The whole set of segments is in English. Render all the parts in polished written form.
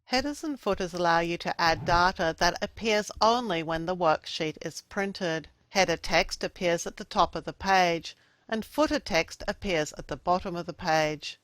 Headers and footers allow you to add data that appears only when the worksheet is printed. Header text appears at the top of the page, and footer text appears at the bottom of the page.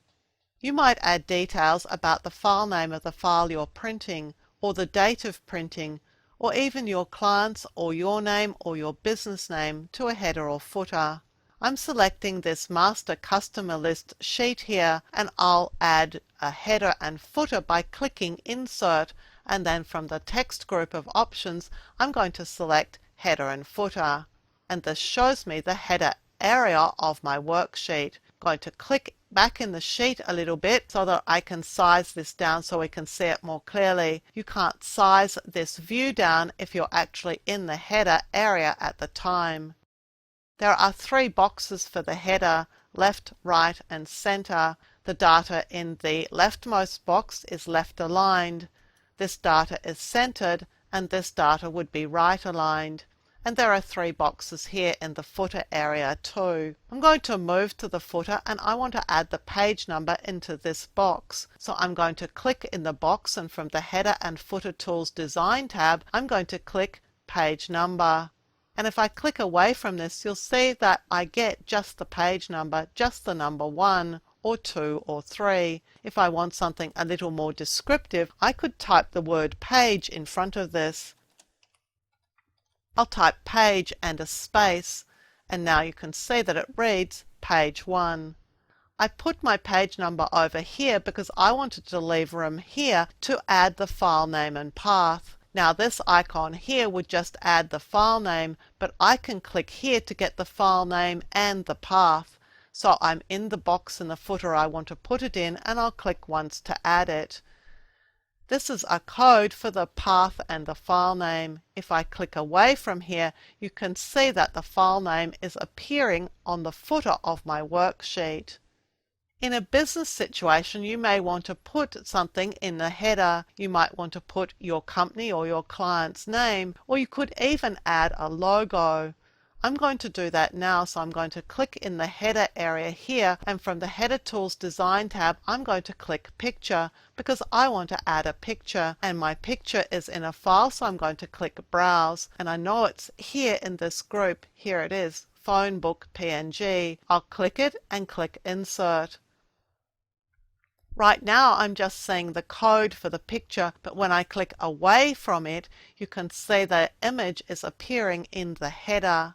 You might add details about the file name of the file you're printing, or the date of printing, or even your client's or your name or your business name to a header or footer. I'm selecting this master customer list sheet here, and I'll add a header and footer by clicking Insert, and then from the text group of options I'm going to select Header and Footer, and this shows me the header area of my worksheet. I'm going to click back in the sheet a little bit so that I can size this down so we can see it more clearly. You can't size this view down if you're actually in the header area at the time. There are three boxes for the header: left, right, and center. The data in the leftmost box is left aligned. This data is centered, and this data would be right aligned. And there are three boxes here in the footer area too. I'm going to move to the footer, and I want to add the page number into this box. So I'm going to click in the box, and from the Header and Footer Tools Design tab, I'm going to click Page Number. And if I click away from this, you'll see that I get just the page number, just the number 1 or 2 or 3. If I want something a little more descriptive, I could type the word page in front of this. I'll type page and a space, and now you can see that it reads page 1. I put my page number over here because I wanted to leave room here to add the file name and path. Now this icon here would just add the file name, but I can click here to get the file name and the path. So I'm in the box in the footer I want to put it in, and I'll click once to add it. This is a code for the path and the file name. If I click away from here, you can see that the file name is appearing on the footer of my worksheet. In a business situation, you may want to put something in the header. You might want to put your company or your client's name, or you could even add a logo. I'm going to do that now, so I'm going to click in the header area here, and from the Header Tools Design tab, I'm going to click Picture because I want to add a picture, and my picture is in a file, so I'm going to click Browse, and I know it's here in this group. Here it is, Phone Book PNG. I'll click it and click Insert. Right now I'm just seeing the code for the picture, but when I click away from it, you can see the image is appearing in the header.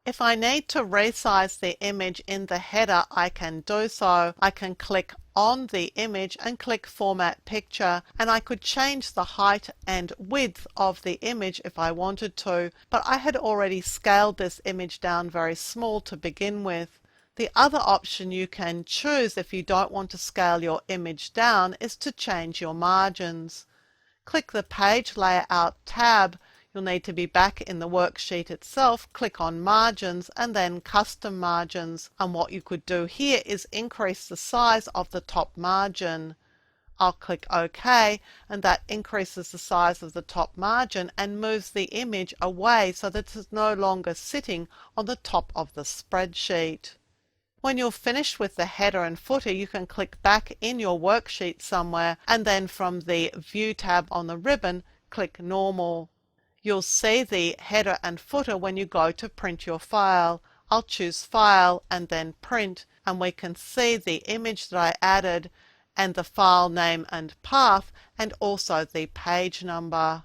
If I need to resize the image in the header, I can do so. I can click on the image and click Format Picture, and I could change the height and width of the image if I wanted to, but I had already scaled this image down very small to begin with. The other option you can choose if you don't want to scale your image down is to change your margins. Click the Page Layout tab. You'll need to be back in the worksheet itself. Click on Margins and then Custom Margins. And what you could do here is increase the size of the top margin. I'll click OK, and that increases the size of the top margin and moves the image away so that it's no longer sitting on the top of the spreadsheet. When you're finished with the header and footer, you can click back in your worksheet somewhere, and then from the View tab on the ribbon, click Normal. You'll see the header and footer when you go to print your file. I'll choose File and then Print, and we can see the image that I added and the file name and path, and also the page number.